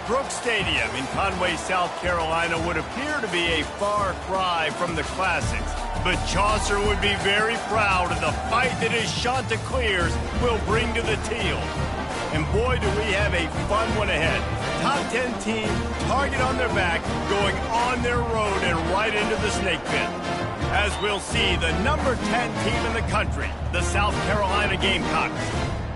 Brooks Stadium in Conway, South Carolina would appear to be a far cry from the classics, but Chaucer would be very proud of the fight that his Chanticleers will bring to the teal. And boy, do we have a fun one ahead. Top 10 team, target on their back, going on their road and right into the snake pit. As we'll see, the number 10 team in the country, the South Carolina Gamecocks,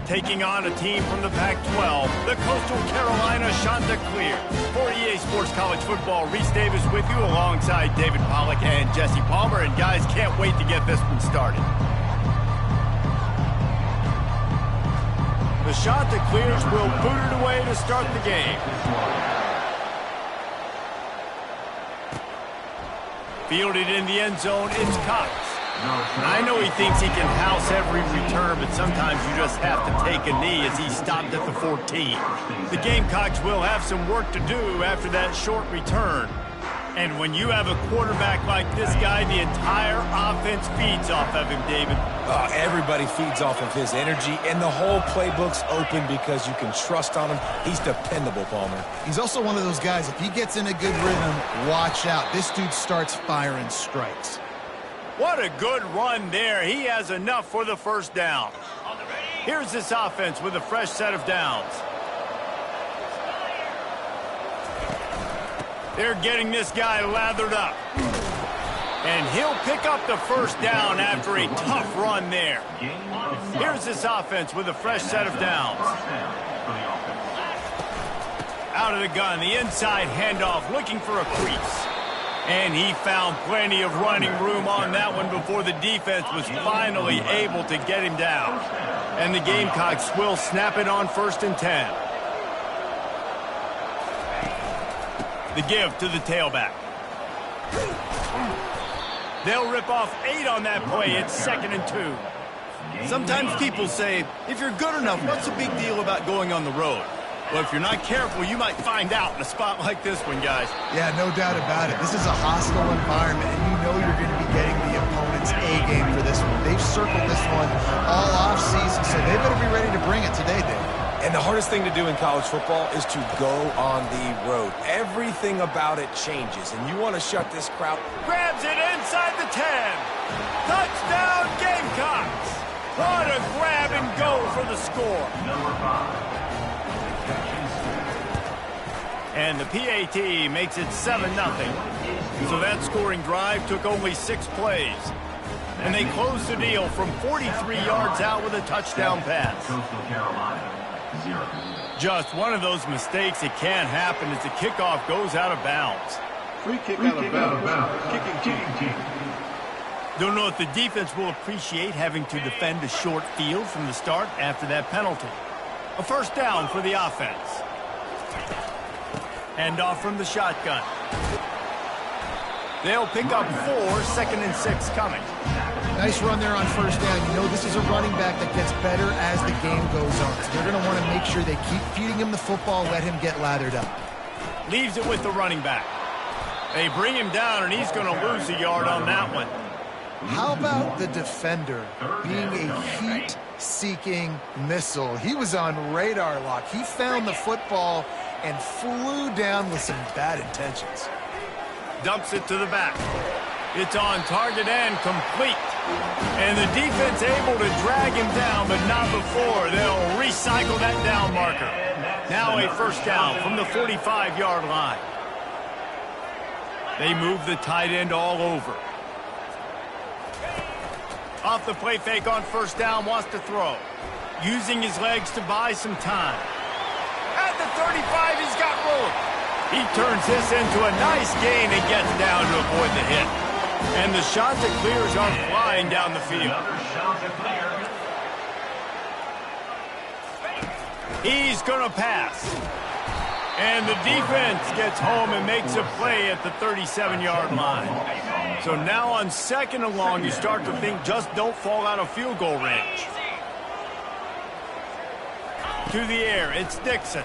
taking on a team from the Pac-12, the Coastal Carolina Chanticleers. For EA Sports College Football, Reese Davis with you alongside David Pollack and Jesse Palmer. And guys, can't wait to get this one started. The Chanticleers will boot it away to start the game. Fielded in the end zone, it's Cox. I know he thinks he can house every return, but sometimes you just have to take a knee as he stopped at the 14. The Gamecocks will have some work to do after that short return. And when you have a quarterback like this guy, the entire offense feeds off of him, David. Everybody feeds off of his energy, and the whole playbook's open because you can trust on him. He's dependable, Palmer. He's also one of those guys, if he gets in a good rhythm, watch out. This dude starts firing strikes. What a good run there. He has enough for the first down. Here's this offense with a fresh set of downs. They're getting this guy lathered up. And he'll pick up the first down after a tough run there. Here's this offense with a fresh set of downs. Out of the gun, the inside handoff, looking for a crease. And he found plenty of running room on that one before the defense was finally able to get him down. And the Gamecocks will snap it on 1st and 10. The give to the tailback. They'll rip off 8 on that play. It's 2nd and 2. Sometimes people say, if you're good enough, what's the big deal about going on the road? Well, if you're not careful, you might find out in a spot like this one, guys. Yeah, no doubt about it. This is a hostile environment, and you know you're going to be getting the opponent's A-game for this one. They've circled this one all off-season, so they better be ready to bring it today, Dave. And the hardest thing to do in college football is to go on the road. Everything about it changes, and you want to shut this crowd. Grabs it inside the 10. Touchdown, Gamecocks. What a grab and go for the score. Number 5. And the PAT makes it 7-0. So that scoring drive took only 6 plays. And they closed the deal from 43 yards out with a touchdown pass. Just one of those mistakes that can happen as the kickoff goes out of bounds. Free kick out of bounds. Kicking team. Don't know if the defense will appreciate having to defend a short field from the start after that penalty. A first down for the offense. Hand off from the shotgun. They'll pick up 4, 2nd and 6 coming. Nice run there on first down. You know this is a running back that gets better as the game goes on. So they're going to want to make sure they keep feeding him the football, let him get lathered up. Leaves it with the running back. They bring him down, and he's going to lose a yard on that one. How about the defender being a heat-seeking missile? He was on radar lock. He found the football and flew down with some bad intentions. Dumps it to the back. It's on target and complete. And the defense able to drag him down, but not before. They'll recycle that down marker. Now a first down from the 45-yard line. They move the tight end all over. Off the play fake on first down, wants to throw. Using his legs to buy some time. At the 35, he's got room. He turns this into a nice gain and gets down to avoid the hit. And the Chanticleers are flying down the field. He's going to pass. And the defense gets home and makes a play at the 37-yard line. So now on 2nd and long, you start to think just don't fall out of field goal range. To the air, it's Dixon.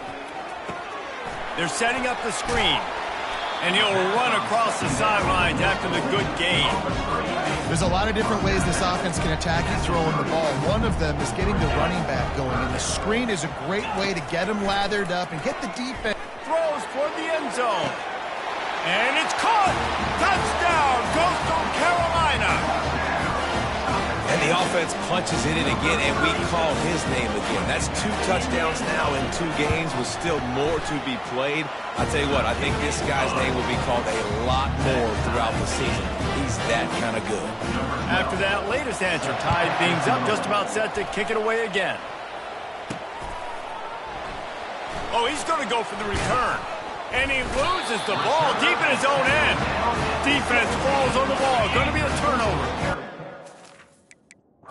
They're setting up the screen. And he'll run across the sidelines after the good gain. There's a lot of different ways this offense can attack you throwing the ball. One of them is getting the running back going, and the screen is a great way to get him lathered up and get the defense. Throws for the end zone. And it's caught. Touchdown, Coastal Carolina. And the offense punches it in again, and we call his name again. That's 2 touchdowns now in 2 games with still more to be played. I'll tell you what, I think this guy's name will be called a lot more throughout the season. He's that kind of good. After that latest answer tied things up, just about set to kick it away again. Oh, he's going to go for the return. And he loses the ball deep in his own end. Defense falls on the ball. Going to be a turnover.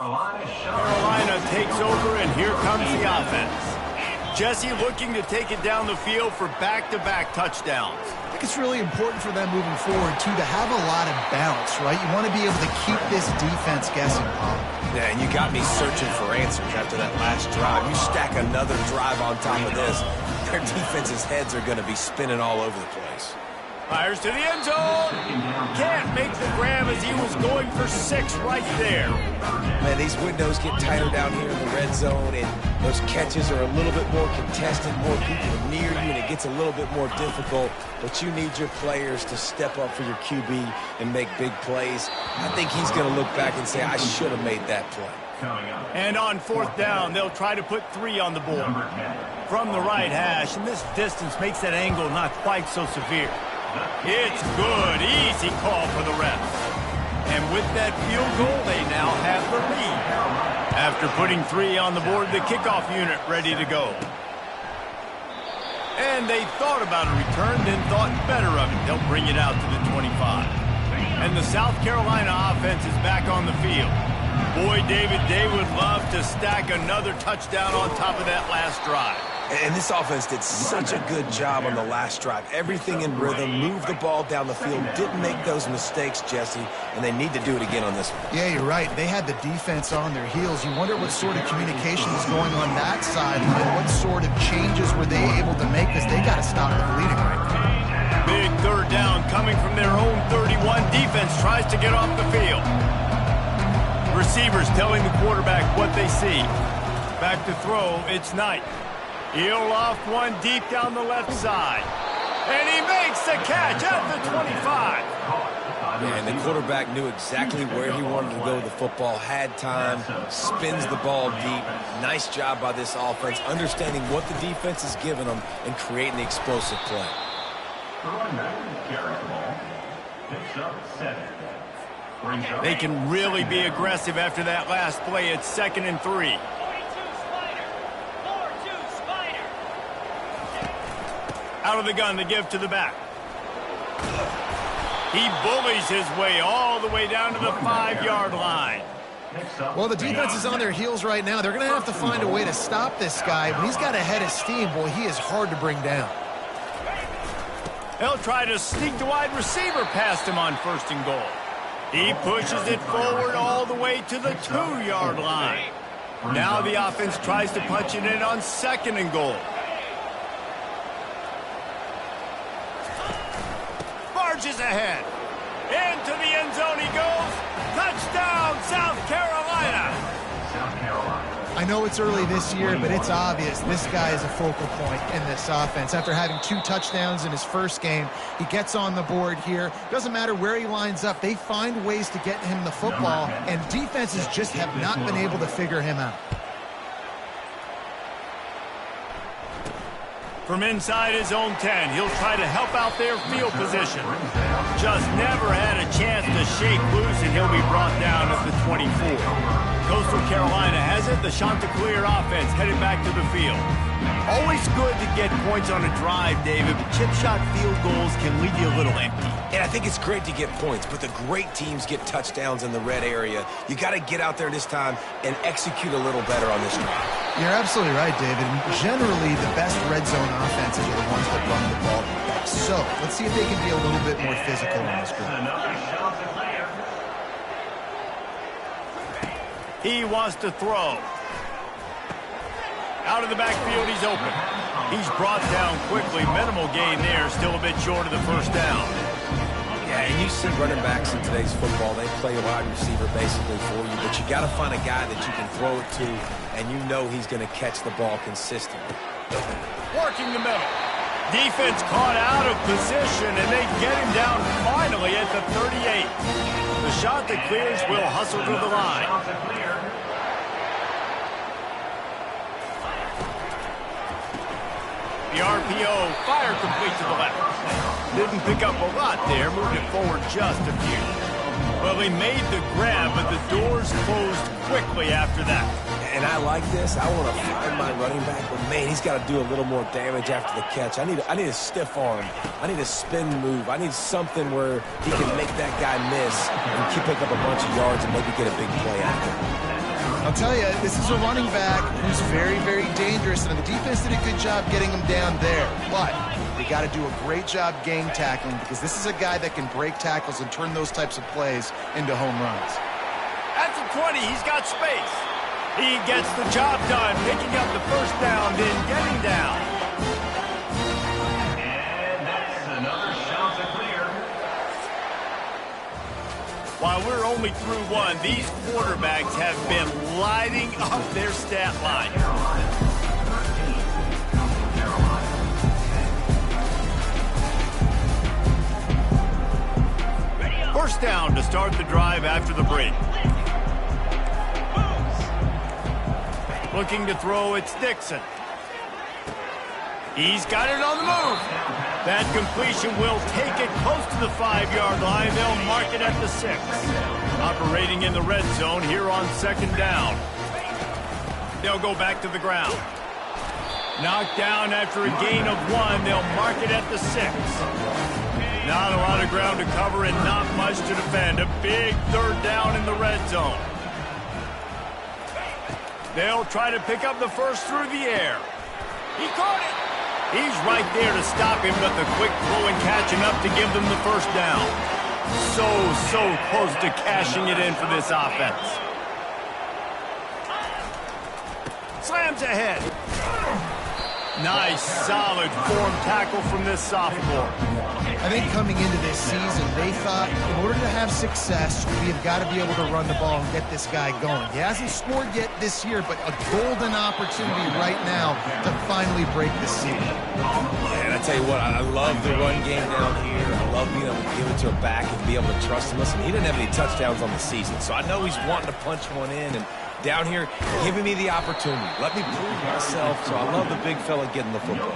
Carolina takes over, and here comes the offense. Jesse looking to take it down the field for back-to-back touchdowns. I think it's really important for them moving forward, too, to have a lot of bounce, right? You want to be able to keep this defense guessing, Paul. Yeah, and you got me searching for answers after that last drive. You stack another drive on top of this, their defense's heads are going to be spinning all over the place. Fires to the end zone. Can't make the grab as he was going for 6 right there. Man, these windows get tighter down here in the red zone, and those catches are a little bit more contested, more people near you, and it gets a little bit more difficult. But you need your players to step up for your QB and make big plays. I think he's going to look back and say, I should have made that play. And on 4th down, they'll try to put 3 on the board. From the right hash, and this distance makes that angle not quite so severe. It's good. Easy call for the refs. And with that field goal, they now have the lead. After putting 3 on the board, the kickoff unit ready to go. And they thought about a return, then thought better of it. They'll bring it out to the 25. And the South Carolina offense is back on the field. Boy, David, they would love to stack another touchdown on top of that last drive. And this offense did such a good job on the last drive. Everything in rhythm, moved the ball down the field, didn't make those mistakes, Jesse, and they need to do it again on this one. Yeah, you're right. They had the defense on their heels. You wonder what sort of communication is going on that sideline. What sort of changes were they able to make, because they got to stop the bleeding right now. Big 3rd down coming from their own 31. Defense tries to get off the field. Receivers telling the quarterback what they see. Back to throw, it's Knight. He'll loft one deep down the left side. And he makes the catch at the 25. And the quarterback knew exactly where he wanted to go with the football, had time, spins the ball deep. Nice job by this offense, understanding what the defense is giving them and creating the explosive play. They can really be aggressive after that last play. It's 2nd and 3. Out of the gun to give to the back. He bullies his way all the way down to the 5-yard line. Well, the defense is on their heels right now. They're going to have to find a way to stop this guy. When he's got a head of steam, boy, he is hard to bring down. They'll try to sneak the wide receiver past him on 1st and goal. He pushes it forward all the way to the 2-yard line. Now the offense tries to punch it in on 2nd and goal. Marches ahead. Into the end zone he goes. Touchdown, South Carolina. I know it's early this year, but it's obvious this guy is a focal point in this offense. After having 2 touchdowns in his first game, he gets on the board here. Doesn't matter where he lines up. They find ways to get him the football, and defenses just have not been able to figure him out. From inside his own 10, he'll try to help out their field position. Just never had a chance to shake loose, and he'll be brought down at the 24. Coastal Carolina has it. The Chanticleer offense headed back to the field. Always good to get points on a drive, David, but chip shot field goals can leave you a little empty. And I think it's great to get points, but the great teams get touchdowns in the red area. You got to get out there this time and execute a little better on this drive. You're absolutely right, David. And generally, the best red zone offenses are the ones that run the ball the best. So let's see if they can be a little bit more physical in this group. He wants to throw. Out of the backfield, he's open. He's brought down quickly. Minimal gain there. Still a bit short of the first down. Yeah, and you see running backs in today's football, they play a wide receiver basically for you, but you got to find a guy that you can throw it to, and you know he's going to catch the ball consistently. Working the middle. Defense caught out of position, and they get him down finally at the 38. The shot that clears will hustle to the line. The RPO, fire complete to the left. Didn't pick up a lot there, moved it forward just a few. Well, he made the grab, but the doors closed quickly after that. And I like this. I want to find my running back, but man, he's got to do a little more damage after the catch. I need a stiff arm. I need a spin move. I need something where he can make that guy miss and keep pick up a bunch of yards and maybe get a big play after. I'll tell you, this is a running back who's very, very dangerous, and the defense did a good job getting him down there. But they got to do a great job gang tackling, because this is a guy that can break tackles and turn those types of plays into home runs. At the 20, he's got space. He gets the job done, picking up the first down, then getting down. And that's another shot to clear. While we're only through one, these quarterbacks have been lighting up their stat line. First down to start the drive after the break. Looking to throw, it's Dixon. He's got it on the move. That completion will take it close to the 5-yard line. They'll mark it at the 6. Operating in the red zone here on second down. They'll go back to the ground. Knocked down after a gain of 1. They'll mark it at the 6. Not a lot of ground to cover and not much to defend. A big third down in the red zone. They'll try to pick up the first through the air. He caught it. He's right there to stop him, but the quick throw and catch enough to give them the first down. So close to cashing it in for this offense. Slams ahead. Nice, solid form tackle from this sophomore. I think coming into this season, they thought in order to have success, we have got to be able to run the ball and get this guy going. He hasn't scored yet this year, but a golden opportunity right now to finally break the seal. And I tell you what, I love the run game down here. I love being able to give it to a back and be able to trust him. Listen, he didn't have any touchdowns on the season, so I know he's wanting to punch one in, and down here, giving me the opportunity. Let me prove myself, so I love the big fella getting the football.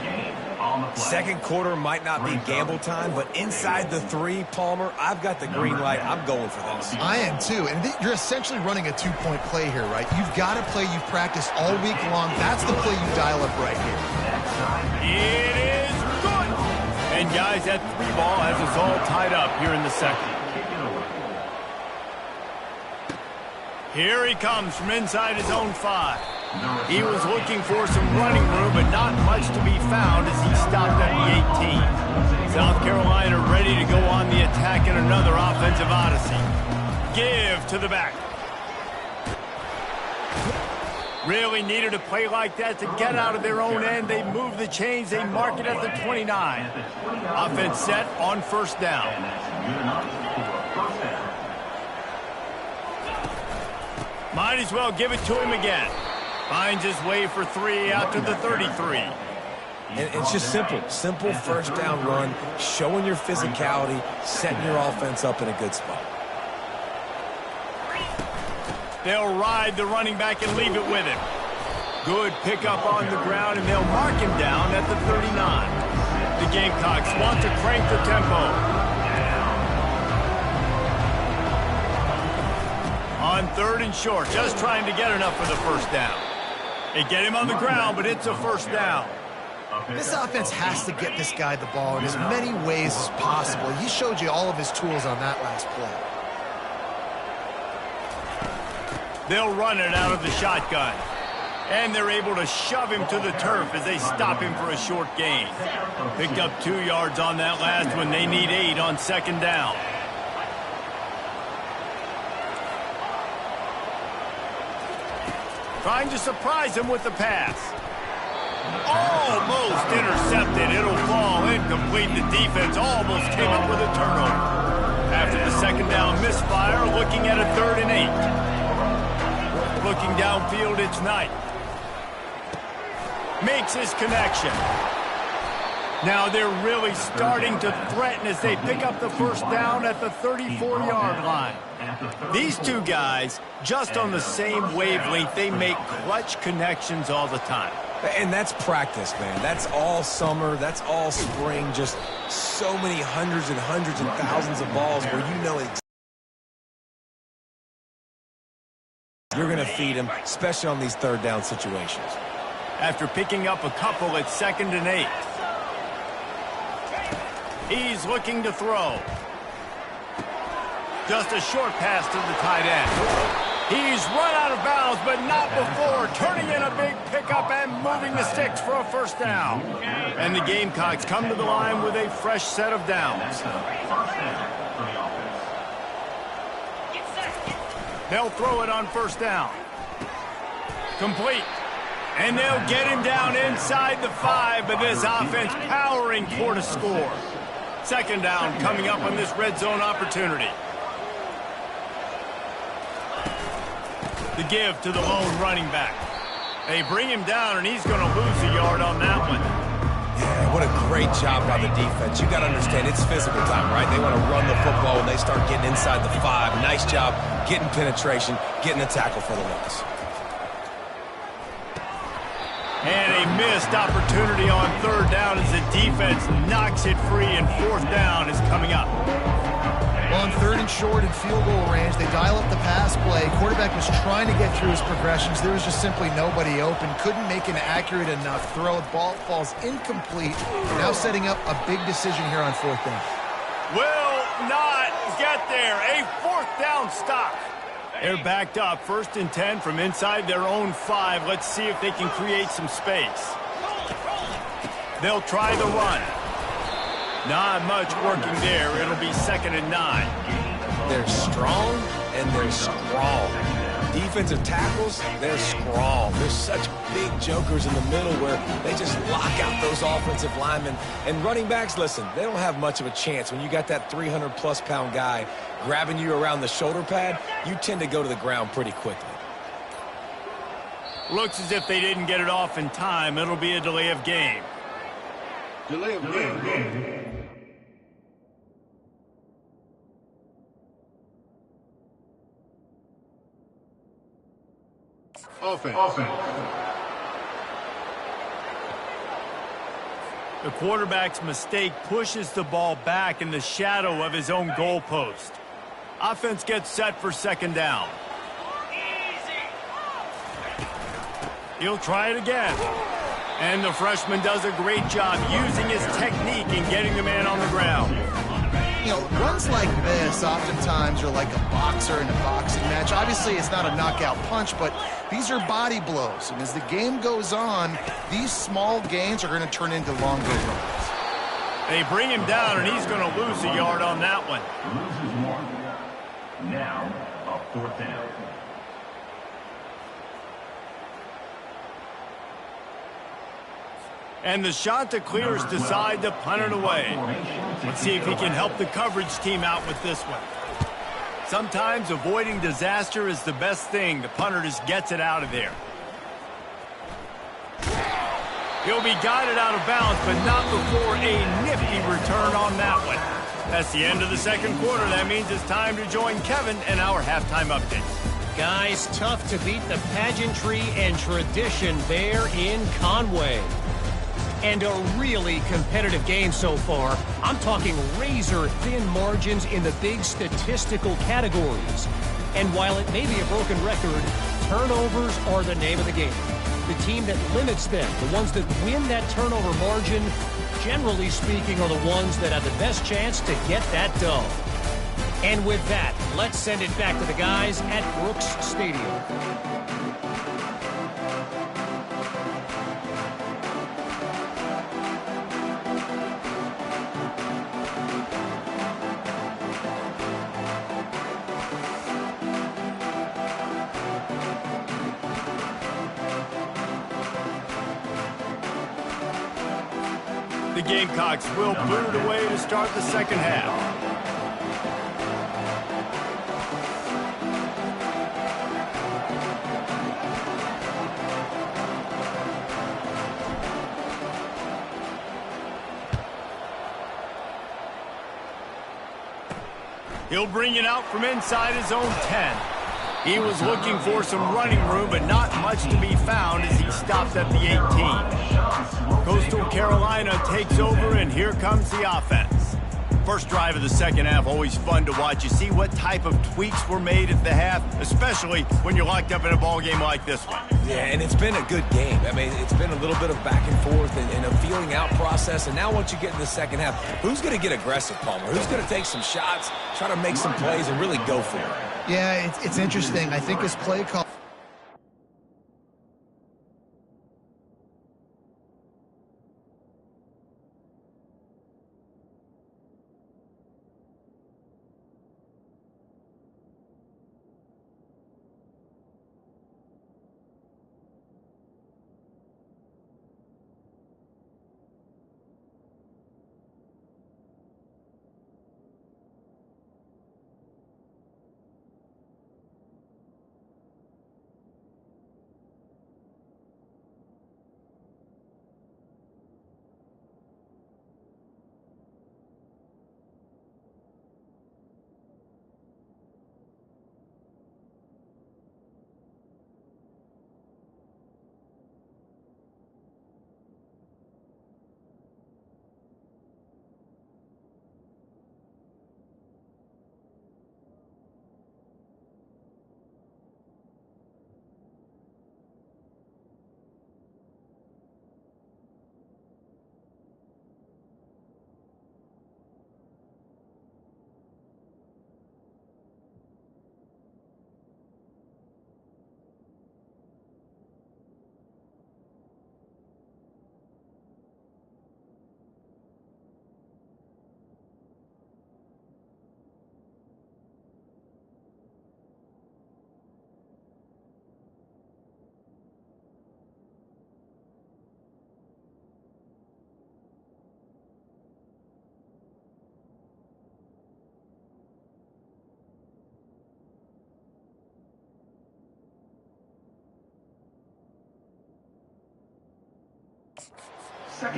Second quarter might not be gamble time, but inside the 3, Palmer, I've got the green light. I'm going for this. I am too, and you're essentially running a 2-point play here, right? You've got a play you've practiced all week long. That's the play you dial up right here. It is good. And guys, that 3 ball has us all tied up here in the second. Here he comes from inside his own 5. He was looking for some running room, but not much to be found as he stopped at the 18. South Carolina ready to go on the attack in another offensive odyssey. Give to the back. Really needed a play like that to get out of their own end. They move the chains. They mark it at the 29. Offense set on first down. Might as well give it to him again. Finds his way for 3 out to the 33. And it's just simple. Simple first down run, showing your physicality, setting your offense up in a good spot. They'll ride the running back and leave it with him. Good pickup on the ground, and they'll mark him down at the 39. The Gamecocks want to crank the tempo. On 3rd and short, just trying to get enough for the first down. They get him on the ground, but it's a first down. This offense has to get this guy the ball in as many ways as possible. He showed you all of his tools on that last play. They'll run it out of the shotgun. And they're able to shove him to the turf as they stop him for a short gain. Picked up 2 yards on that last one. They need 8 on second down. Trying to surprise him with the pass. Almost intercepted. It'll fall incomplete. The defense almost came up with a turnover. After the second down misfire, looking at a 3rd and 8. Looking downfield, it's Knight. Makes his connection. Now they're really starting to threaten as they pick up the first down at the 34-yard line. These two guys, just on the same wavelength, they make clutch connections all the time. And that's practice, man. That's all summer. That's all spring. Just so many hundreds and thousands of balls where you know you're going to feed them, especially on these 3rd down situations. After picking up a couple, it's 2nd and 8. He's looking to throw. Just a short pass to the tight end. He's run out of bounds, but not before turning in a big pickup and moving the sticks for a first down. And the Gamecocks come to the line with a fresh set of downs. They'll throw it on first down. Complete. And they'll get him down inside the 5, but this offense powering toward a score. 2nd down coming up on this red zone opportunity. The give to the lone running back. They bring him down, and he's going to lose a yard on that one. Yeah, what a great job by the defense. You got to understand, it's physical time, right? They want to run the football when they start getting inside the 5. Nice job getting penetration, getting the tackle for the loss. And a missed opportunity on 3rd down as the defense knocks it free, and 4th down is coming up. Well, on 3rd and short in field goal range, they dial up the pass play. Quarterback was trying to get through his progressions. There was just simply nobody open. Couldn't make an accurate enough throw. The ball falls incomplete. Now setting up a big decision here on 4th down. Will not get there. A 4th down stop. They're backed up. 1st and 10 from inside their own 5. Let's see if they can create some space. They'll try the run. Not much working there. It'll be 2nd and 9. They're strong and they're strong. Defensive tackles, they're strong. There's such big jokers in the middle where they just lock out those offensive linemen. And running backs, listen, they don't have much of a chance. When you got that 300-plus pound guy grabbing you around the shoulder pad, you tend to go to the ground pretty quickly. Looks as if they didn't get it off in time. It'll be a delay of game. Delay of game. Offense. The quarterback's mistake pushes the ball back in the shadow of his own goalpost. Offense gets set for 2nd down. He'll try it again. And the freshman does a great job using his technique and getting the man on the ground. You know, runs like this oftentimes are like a boxer in a boxing match. Obviously, it's not a knockout punch, but these are body blows. And as the game goes on, these small gains are going to turn into longer runs. They bring him down, and he's going to lose a yard on that one. Loses 1. Now, a 4th down. And the Chanticleers decide to punt it away. Let's see if he can help the coverage team out with this one. Sometimes avoiding disaster is the best thing. The punter just gets it out of there. He'll be guided out of bounds, but not before a nifty return on that one. That's the end of the 2nd quarter. That means it's time to join Kevin in our halftime update. Guys, tough to beat the pageantry and tradition there in Conway. And a really competitive game so far. I'm talking razor-thin margins in the big statistical categories. And while it may be a broken record, turnovers are the name of the game. The team that limits them, the ones that win that turnover margin, generally speaking, are the ones that have the best chance to get that dub. And with that, let's send it back to the guys at Brooks Stadium. The Gamecocks will boot it away to start the second half. He'll bring it out from inside his own 10. He was looking for some running room, but not much to be found as he stopped at the 18. Coastal Carolina takes over, and here comes the offense. First drive of the second half, always fun to watch. You see what type of tweaks were made at the half, especially when you're locked up in a ball game like this one. Yeah, and it's been a good game. I mean, it's been a little bit of back and forth and a feeling out process. And now once you get in the second half, who's going to get aggressive, Palmer? Who's going to take some shots, try to make some plays, and really go for it? Yeah, it's interesting. I think his play call.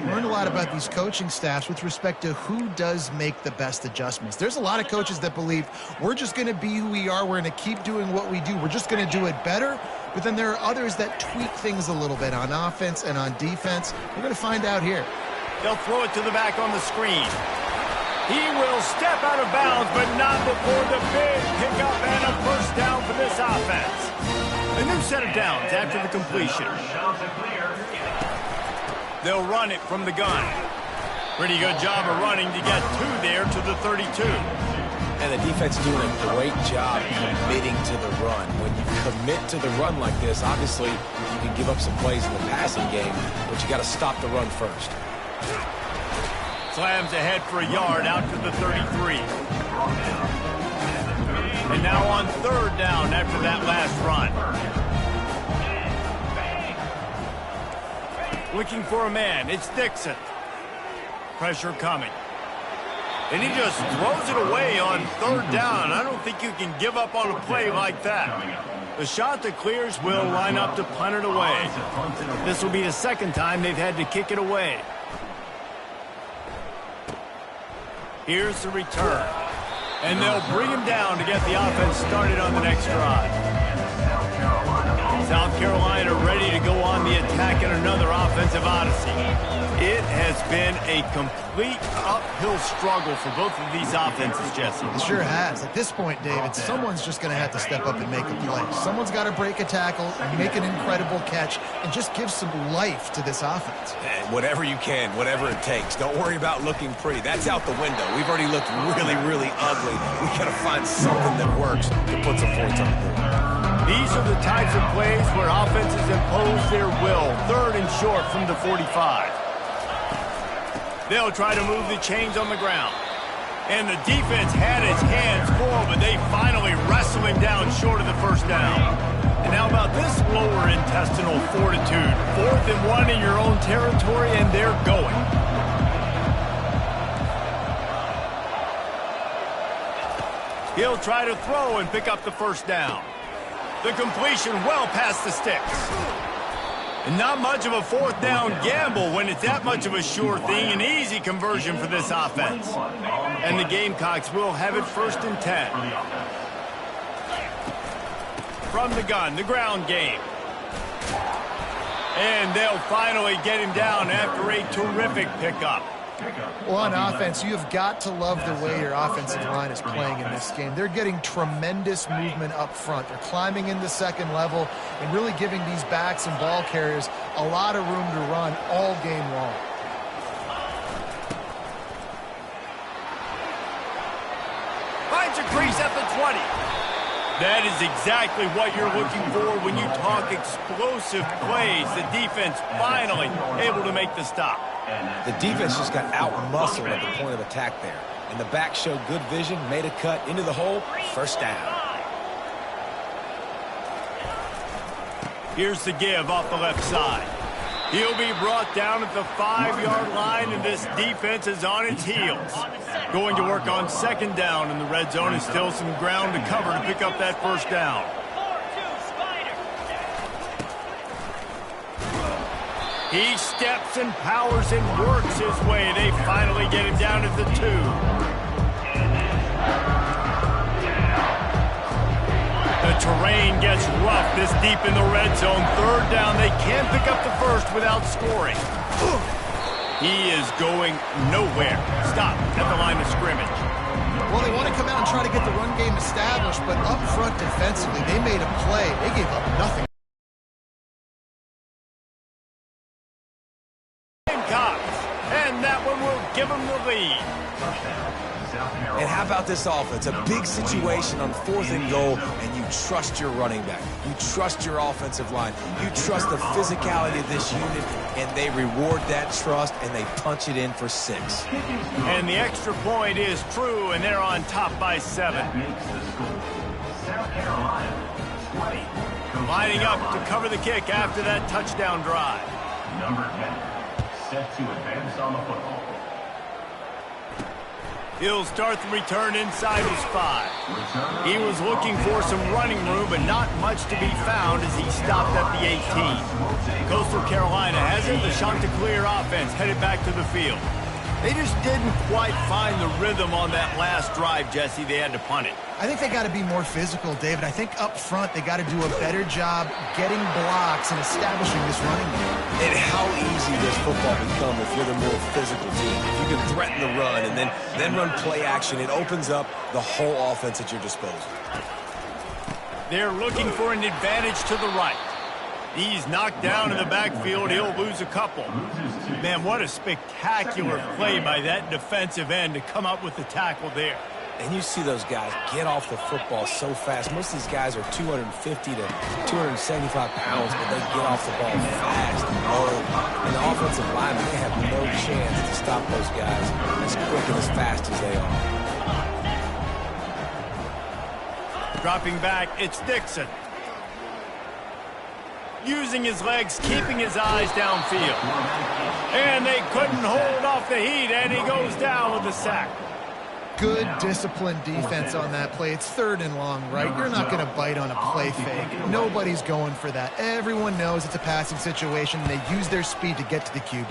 Learned a lot about these coaching staffs with respect to who does make the best adjustments. There's a lot of coaches that believe we're just going to be who we are. We're going to keep doing what we do. We're just going to do it better. But then there are others that tweak things a little bit on offense and on defense. We're going to find out here. They'll throw it to the back on the screen. He will step out of bounds, but not before the big pickup and a first down for this offense. A new set of downs after the completion. They'll run it from the gun. Pretty good job of running to get two there to the 32. And the defense doing a great job committing to the run. When you commit to the run like this, obviously you can give up some plays in the passing game, but you got to stop the run first. Slams ahead for a yard out to the 33. And now on third down after that last run. Looking for a man. It's Dixon. Pressure coming. And he just throws it away on third down. I don't think you can give up on a play like that. The shot that clears will line up to punt it away. This will be the second time they've had to kick it away. Here's the return. And they'll bring him down to get the offense started on the next drive. South Carolina ready to go on the attack in another offensive odyssey. It has been a complete uphill struggle for both of these offenses, Jesse. It sure has. At this point, David, someone's just going to have to step up and make a play. Someone's got to break a tackle, make an incredible catch, and just give some life to this offense. And whatever you can, whatever it takes. Don't worry about looking pretty. That's out the window. We've already looked really, really ugly. We got to find something that works to put some points on the board. These are the types of plays where offenses impose their will. Third and short from the 45. They'll try to move the chains on the ground. And the defense had his hands full, but they finally wrestle him down short of the first down. And how about this lower intestinal fortitude? 4th and 1 in your own territory, and they're going. He'll try to throw and pick up the first down. The completion well past the sticks. And not much of a fourth down gamble when it's that much of a sure thing. An easy conversion for this offense. And the Gamecocks will have it 1st and 10. From the gun, the ground game. And they'll finally get him down after a terrific pickup. Well, on offense, you've got to love the way your offensive line is playing in this game. They're getting tremendous movement up front. They're climbing in the second level and really giving these backs and ball carriers a lot of room to run all game long. Finds a crease at the 20. That is exactly what you're looking for when you talk explosive plays. The defense finally able to make the stop. The defense just got out-muscled at the point of attack there. And the back showed good vision, made a cut into the hole, 1st down. Here's the give off the left side. He'll be brought down at the 5-yard line, and this defense is on its heels. Going to work on 2nd down in the red zone, and still some ground to cover to pick up that 1st down. He steps and powers and works his way. They finally get him down at the 2. The terrain gets rough this deep in the red zone. 3rd down. They can't pick up the first without scoring. He is going nowhere. Stop at the line of scrimmage. Well, they want to come out and try to get the run game established, but up front defensively, they made a play. They gave up nothing. And that one will give them the lead. And how about this offense? A big situation on 4th and goal, and you trust your running back. You trust your offensive line. You trust the physicality of this unit, and they reward that trust, and they punch it in for 6. And the extra point is true, and they're on top by 7. South Carolina, 20. Lining up to cover the kick after that touchdown drive. Number 10, set to advance on the football. He'll start the return inside his 5. He was looking for some running room, but not much to be found as he stopped at the 18. Coastal Carolina has it. The Chanticleer offense headed back to the field. They just didn't quite find the rhythm on that last drive, Jesse. They had to punt it. I think they got to be more physical, David. I think up front they got to do a better job getting blocks and establishing this running game. And how easy does football become if you're the more physical team? If you can threaten the run and then run play action, it opens up the whole offense at your disposal. They're looking for an advantage to the right. He's knocked down in the backfield. He'll lose a couple. Man, what a spectacular play by that defensive end to come up with the tackle there. And you see those guys get off the football so fast. Most of these guys are 250 to 275 pounds, but they get off the ball fast and low. And the offensive linemen, they have no chance to stop those guys as quick and as fast as they are. Dropping back, it's Dixon. Using his legs, keeping his eyes downfield. And they couldn't hold off the heat, and he goes down with the sack. Good disciplined defense on that play. It's 3rd and long, right? You're not going to bite on a play fake. Nobody's going for that. Everyone knows it's a passing situation, and they use their speed to get to the QB.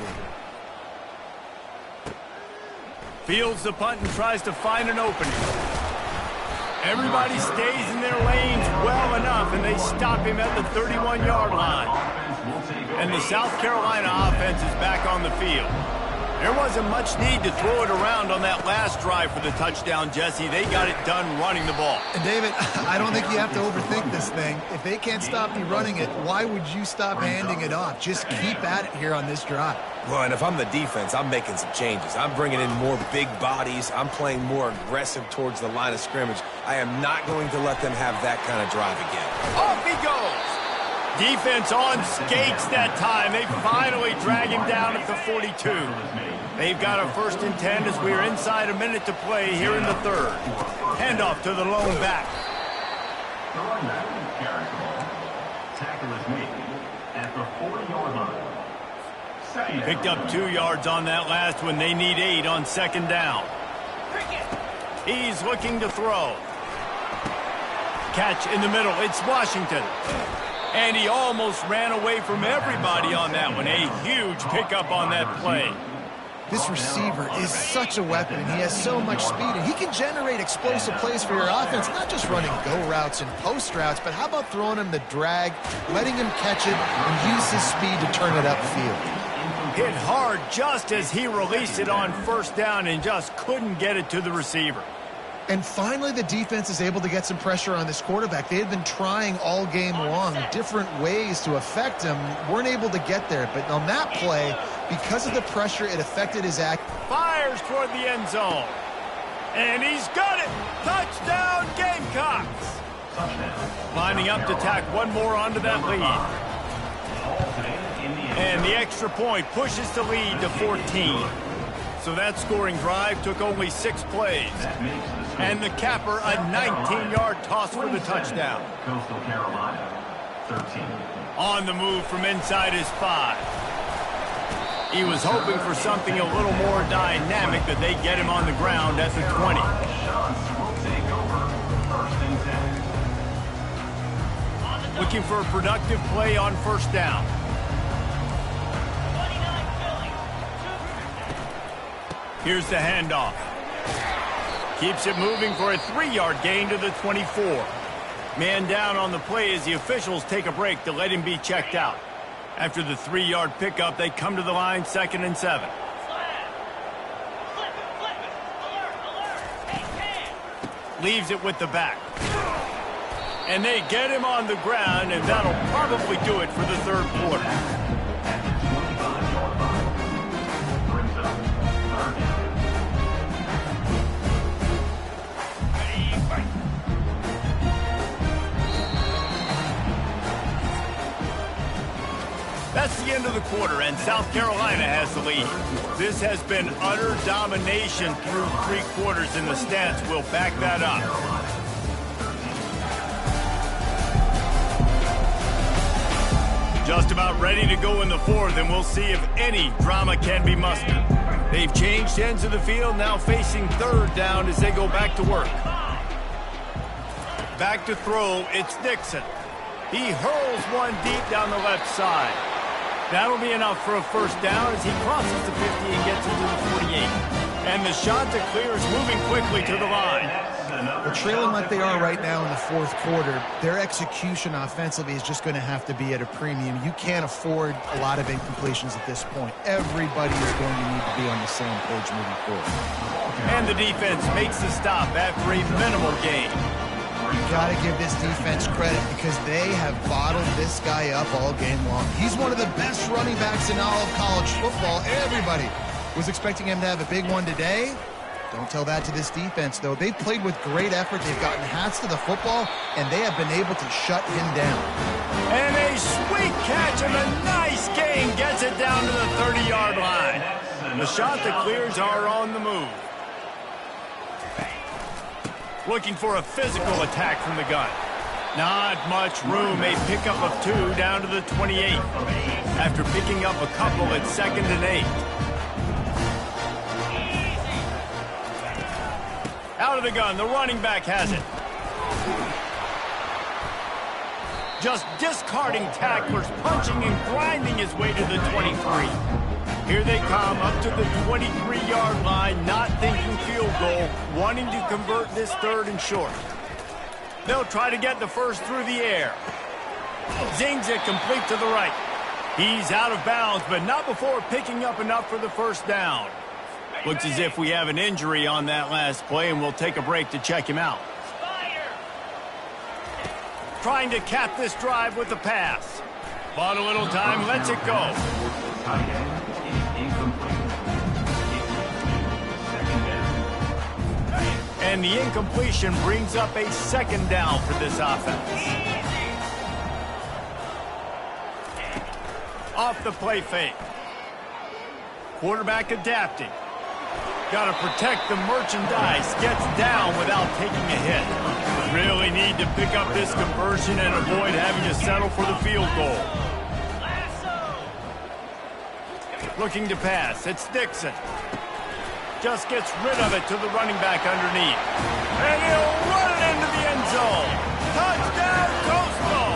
Fields the punt and tries to find an opening. Everybody stays in their lanes well enough, and they stop him at the 31-yard line. And the South Carolina offense is back on the field. There wasn't much need to throw it around on that last drive for the touchdown, Jesse. They got it done running the ball. And, David, I don't think you have to overthink this thing. If they can't stop you running it, why would you stop handing it off? Just keep at it here on this drive. Well, and if I'm the defense, I'm making some changes. I'm bringing in more big bodies. I'm playing more aggressive towards the line of scrimmage. I am not going to let them have that kind of drive again. Off he goes. Defense on skates that time. They finally drag him down at the 42. They've got a 1st and 10 as we are inside a minute to play here in the 3rd. Handoff to the lone back. The running back carries the ball. Tackle is made at the 40-yard line. Picked up 2 yards on that last one. They need 8 on 2nd down. He's looking to throw. Catch in the middle. It's Washington. And he almost ran away from everybody on that one. A huge pickup on that play. This receiver is such a weapon. He has so much speed, and he can generate explosive plays for your offense, not just running go routes and post routes, but how about throwing him the drag, letting him catch it, and use his speed to turn it upfield. Hit hard just as he released it on first down and just couldn't get it to the receiver. And finally, the defense is able to get some pressure on this quarterback. They had been trying all game long different ways to affect him, weren't able to get there. But on that play, because of the pressure, it affected his act. Fires toward the end zone. And he's got it. Touchdown, Gamecocks. Lining up to tack one more onto that lead. And the extra point pushes the lead to 14. So that scoring drive took only 6 plays. And the capper, a 19-yard toss for the touchdown. Coastal Carolina, 13. On the move from inside his 5. He was hoping for something a little more dynamic, that they get him on the ground at the 20. Looking for a productive play on first down. Here's the handoff. Keeps it moving for a 3-yard gain to the 24. Man down on the play as the officials take a break to let him be checked out. After the 3-yard pickup, they come to the line 2nd and 7. Leaves it with the back. And they get him on the ground, and that'll probably do it for the 3rd quarter. That's the end of the quarter, and South Carolina has the lead. This has been utter domination through 3 quarters, and the stats will back that up. Just about ready to go in the 4th, and we'll see if any drama can be mustered. They've changed ends of the field, now facing 3rd down as they go back to work. Back to throw, it's Dixon. He hurls one deep down the left side. That'll be enough for a first down as he crosses the 50 and gets into the 48. And the shot to clear is moving quickly to the line. Well, trailing like they are right now in the 4th quarter, their execution offensively is just going to have to be at a premium. You can't afford a lot of incompletions at this point. Everybody is going to need to be on the same page moving forward. And the defense makes the stop after a minimal gain. You got to give this defense credit because they have bottled this guy up all game long. He's one of the best running backs in all of college football. Everybody was expecting him to have a big one today. Don't tell that to this defense, though. They've played with great effort. They've gotten hats to the football, and they have been able to shut him down. And a sweet catch and a nice gain gets it down to the 30-yard line. The shot that clears are on the move. Looking for a physical attack from the gun. Not much room. A pickup of 2 down to the 28. After picking up a couple at 2nd and 8. Out of the gun. The running back has it. Just discarding tacklers, punching and grinding his way to the 23. Here they come up to the 23-yard line, not thinking field goal, wanting to convert this 3rd and short. They'll try to get the first through the air. Zings it complete to the right. He's out of bounds, but not before picking up enough for the first down. Looks as if we have an injury on that last play, and we'll take a break to check him out. Trying to cap this drive with the pass. Bought a little time, lets it go. And the incompletion brings up a 2nd down for this offense. Off the play fake. Quarterback adapting. Got to protect the merchandise. Gets down without taking a hit. Really need to pick up this conversion and avoid having to settle for the field goal. Looking to pass. It's Dixon. Just gets rid of it to the running back underneath. And he'll run it into the end zone. Touchdown, Coastal!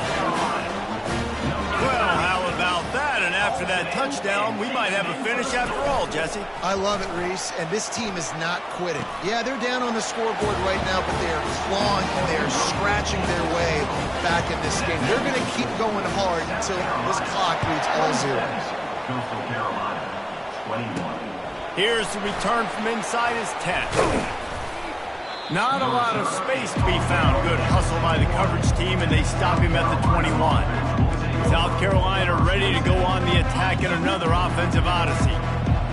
Well, how about that? And after that touchdown, we might have a finish after all, Jesse. I love it, Reese, and this team is not quitting. Yeah, they're down on the scoreboard right now, but they are clawing and they are scratching their way back in this game. They're going to keep going hard until this clock reads all zeros. Coastal Carolina, 21. Here's the return from inside his 10. Not a lot of space to be found. Good hustle by the coverage team, and they stop him at the 21. South Carolina ready to go on the attack in another offensive odyssey.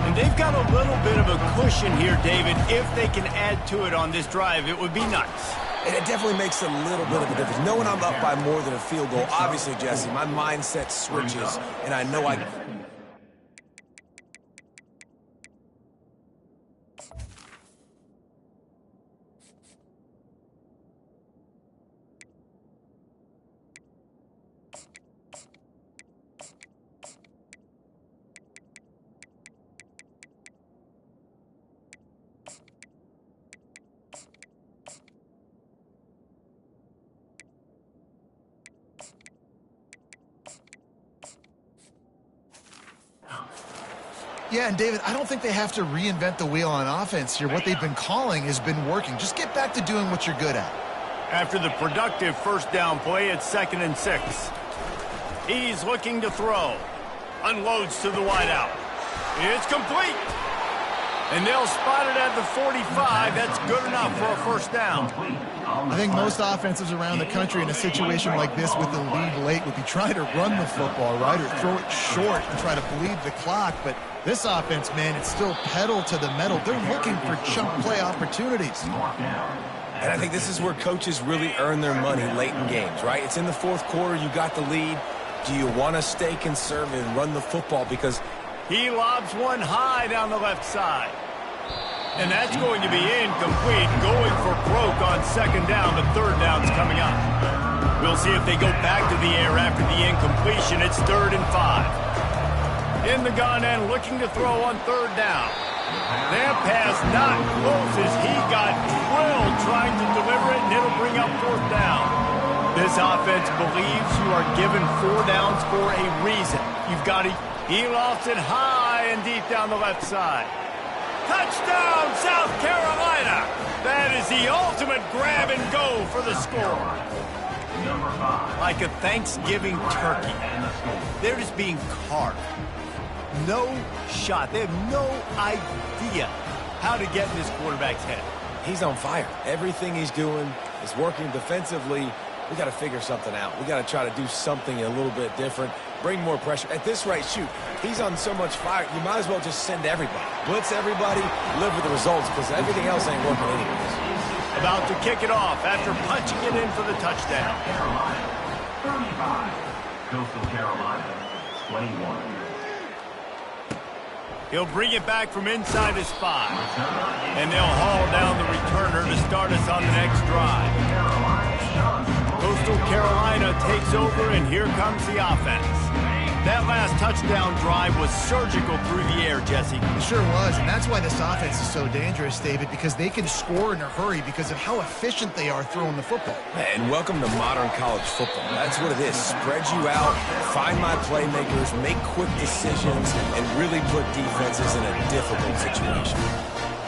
And they've got a little bit of a cushion here, David. If they can add to it on this drive, it would be nice. And it definitely makes a little bit of a difference. Knowing I'm up by more than a field goal, obviously, Jesse, my mindset switches, and I know I... Yeah, and David, I don't think they have to reinvent the wheel on offense here. What they've been calling has been working. Just get back to doing what you're good at. After the productive first down play, it's 2nd and 6. He's looking to throw. Unloads to the wideout. It's complete. And they'll spot it at the 45. That's good enough for a first down. I think most offenses around the country in a situation like this with the lead late would be trying to run the football, right, or throw it short and try to bleed the clock. But this offense, man, it's still pedal to the metal. They're looking for chunk play opportunities. And I think this is where coaches really earn their money late in games, right? It's in the fourth quarter. You got the lead. Do you want to stay conservative and run the football? Because he lobs one high down the left side. And that's going to be incomplete. Going for broke on 2nd down, but 3rd down's coming up. We'll see if they go back to the air after the incompletion. It's 3rd and 5. In the gun and looking to throw on 3rd down. That pass not close as he got drilled trying to deliver it, and it'll bring up 4th down. This offense believes you are given 4 downs for a reason. You've got to... He lofts it high and deep down the left side. Touchdown, South Carolina! That is the ultimate grab and go for the score. Like a Thanksgiving turkey. They're just being carved. No shot. They have no idea how to get in this quarterback's head. he's on fire. Everything he's doing is working defensively. We got to figure something out. We got to try to do something a little bit different, bring more pressure. At this rate, shoot, he's on so much fire, you might as well just send everybody. Blitz everybody, live with the results, because everything else ain't working anyways. About to kick it off after punching it in for the touchdown. Carolina, 35. Coastal Carolina, 21. He'll bring it back from inside his spot. And they'll haul down the returner to start us on the next drive. Coastal Carolina takes over, and here comes the offense. That last touchdown drive was surgical through the air, Jesse. It sure was, and that's why this offense is so dangerous, David, because they can score in a hurry because of how efficient they are throwing the football. And welcome to modern college football. That's what it is. Spread you out, find my playmakers, make quick decisions, and really put defenses in a difficult situation.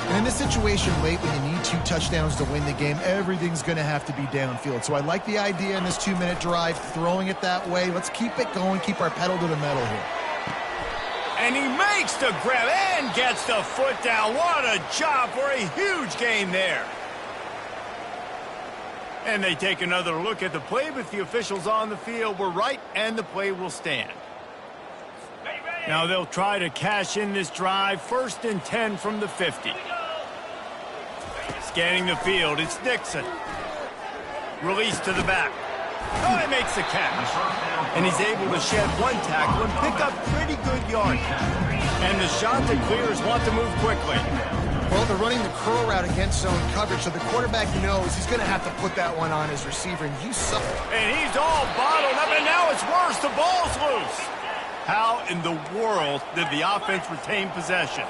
And in this situation late when you need 2 touchdowns to win the game, everything's going to have to be downfield. So I like the idea in this 2-minute drive, throwing it that way. Let's keep it going, keep our pedal to the metal here. And he makes the grab and gets the foot down. What a job for a huge gain there. And they take another look at the play, but the officials on the field were right, and the play will stand. Now they'll try to cash in this drive. 1st and 10 from the 50. Scanning the field, it's Dixon. Release to the back. Oh, he makes the catch. And he's able to shed 1 tackle and pick up pretty good yardage. And the Chanticleers want to move quickly. Well, they're running the curl route against zone coverage, so the quarterback knows he's going to have to put that one on his receiver, and you suck. And he's all bottled up, and now it's worse. The ball's loose. How in the world did the offense retain possession?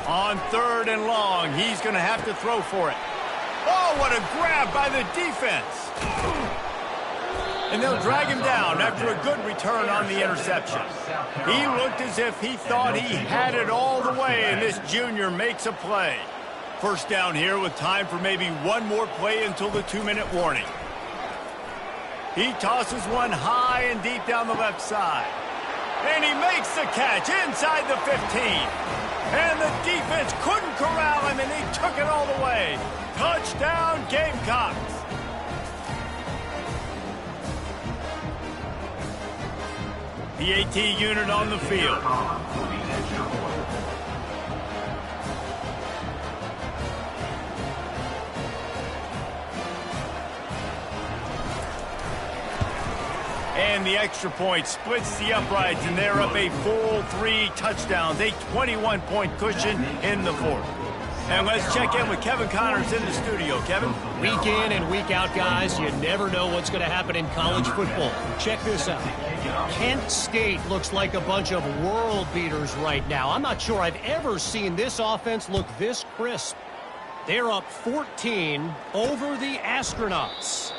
On 3rd and long, he's going to have to throw for it. Oh, what a grab by the defense. And they'll drag him down after a good return on the interception. He looked as if he thought he had it all the way, and this junior makes a play. First down here with time for maybe one more play until the 2-minute warning. He tosses one high and deep down the left side. And he makes the catch inside the 15. And the defense couldn't corral him, and he took it all the way. Touchdown, Gamecocks. The AT unit on the field. And the extra point splits the uprights, and they're up a full 3 touchdowns, a 21-point cushion in the 4th. And let's check in with Kevin Connors in the studio. Kevin? Week in and week out, guys, you never know what's going to happen in college football. Check this out. Kent State looks like a bunch of world beaters right now. I'm not sure I've ever seen this offense look this crisp. They're up 14 over the Astronauts.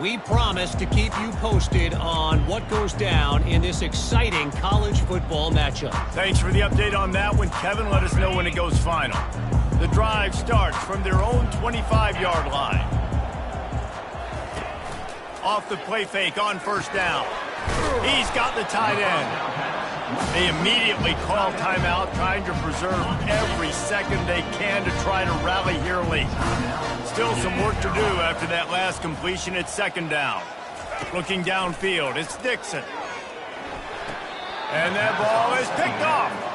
We promise to keep you posted on what goes down in this exciting college football matchup. Thanks for the update on that one, Kevin. Let us know when it goes final. The drive starts from their own 25-yard line. Off the play fake on first down. He's got the tight end. They immediately call timeout, trying to preserve every second they can to try to rally here late. Still some work to do after that last completion at 2nd down. Looking downfield, it's Dixon. And that ball is picked off.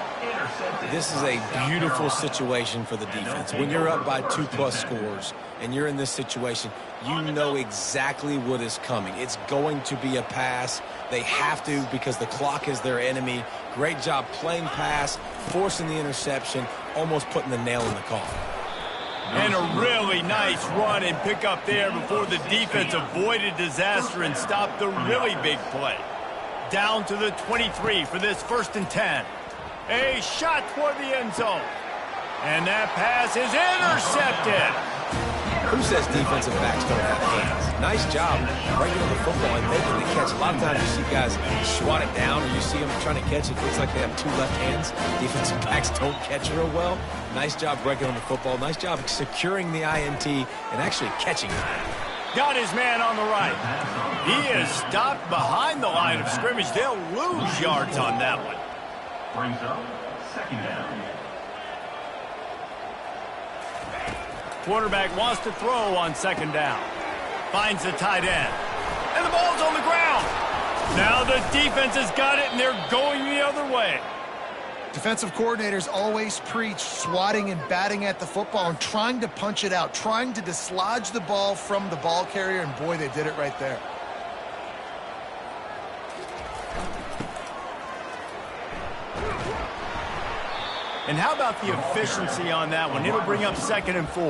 This is a beautiful situation for the defense. When you're up by 2+ scores and you're in this situation, you know exactly what is coming. It's going to be a pass. They have to, because the clock is their enemy. Great job playing pass, forcing the interception, almost putting the nail in the coffin. And a really nice run and pick up there before the defense avoided disaster and stopped the really big play. Down to the 23 for this 1st and 10. A shot toward the end zone. And that pass is intercepted. Who says defensive backs don't have hands? Nice job breaking on the football and making the catch. A lot of times you see guys swat it down, or you see them trying to catch it. It looks like they have 2 left hands. Defensive backs don't catch real well. Nice job breaking on the football. Nice job securing the INT and actually catching it. Got his man on the right. He is stopped behind the line of scrimmage. They'll lose yards on that one. Brings up 2nd down. Quarterback wants to throw on 2nd down. Finds the tight end. And the ball's on the ground. Now the defense has got it, and they're going the other way. Defensive coordinators always preach swatting and batting at the football and trying to punch it out, trying to dislodge the ball from the ball carrier, and boy, they did it right there. And how about the efficiency on that one? It'll bring up 2nd and 4.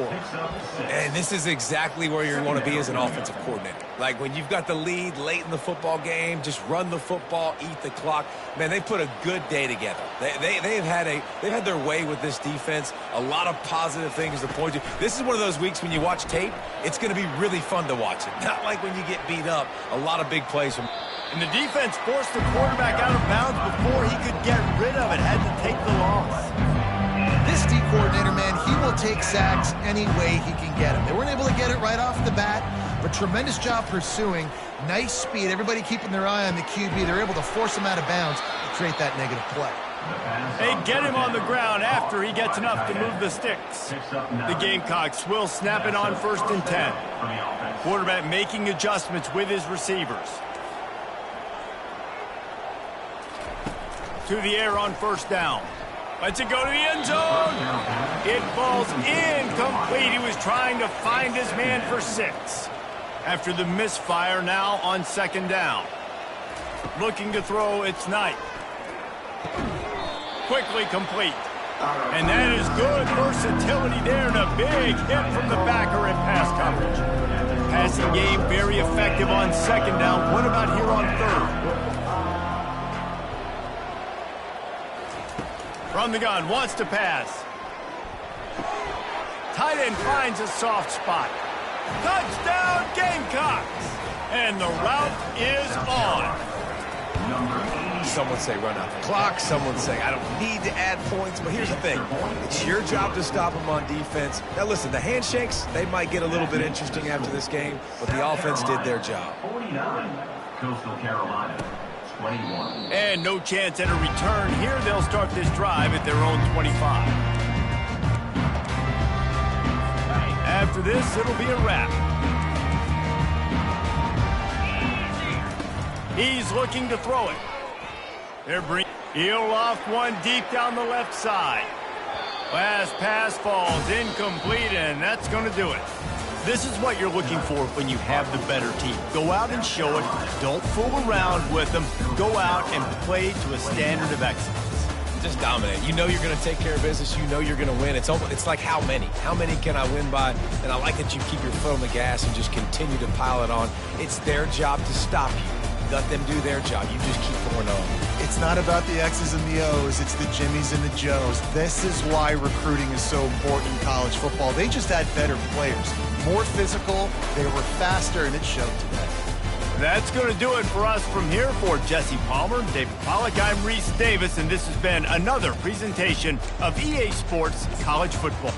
And this is exactly where you want to be as an offensive coordinator. Like when you've got the lead late in the football game, just run the football, eat the clock. Man, they put a good day together. They've had their way with this defense. A lot of positive things to point to. This is one of those weeks when you watch tape, it's going to be really fun to watch it. Not like when you get beat up. A lot of big plays from. And the defense forced the quarterback out of bounds before he could get rid of it. Had to take the loss. This D coordinator, man, he will take sacks any way he can get them. They weren't able to get it right off the bat, but tremendous job pursuing. Nice speed. Everybody keeping their eye on the QB. They're able to force him out of bounds to create that negative play. They get him on the ground after he gets enough to move the sticks. The Gamecocks will snap it on 1st and 10. Quarterback making adjustments with his receivers. To the air on 1st down. Lets it go to the end zone. It falls incomplete. He was trying to find his man for 6. After the misfire, now on 2nd down. Looking to throw, it's Knight. Quickly complete. And that is good versatility there, and a big hit from the backer in pass coverage. Passing game very effective on 2nd down. What about here on 3rd? From the gun, wants to pass. tight end finds a soft spot. Touchdown, Gamecocks! And the route is on. Some would say run out the clock. Some would say I don't need to add points. But here's the thing. It's your job to stop them on defense. Now, listen, the handshakes, they might get a little bit interesting after this game, but the offense did their job. 49, Coastal Carolina, 21. And no chance at a return here. They'll start this drive at their own 25. After this, it'll be a wrap. He's looking to throw it. He'll off one deep down the left side. Last pass falls incomplete, and that's going to do it. This is what you're looking for when you have the better team. Go out and show it. Don't fool around with them. Go out and play to a standard of excellence. Just dominate. You know you're going to take care of business. You know you're going to win. It's like how many? How many can I win by? And I like that you keep your foot on the gas and just continue to pile it on. It's their job to stop you. Let them do their job. You just keep going on. It's not about the X's and the O's. It's the Jimmies and the Joes. This is why recruiting is so important in college football. They just had better players. More physical. They were faster, and it showed today. That's going to do it for us from here. For Jesse Palmer, David Pollack, I'm Reese Davis, and this has been another presentation of EA Sports College Football.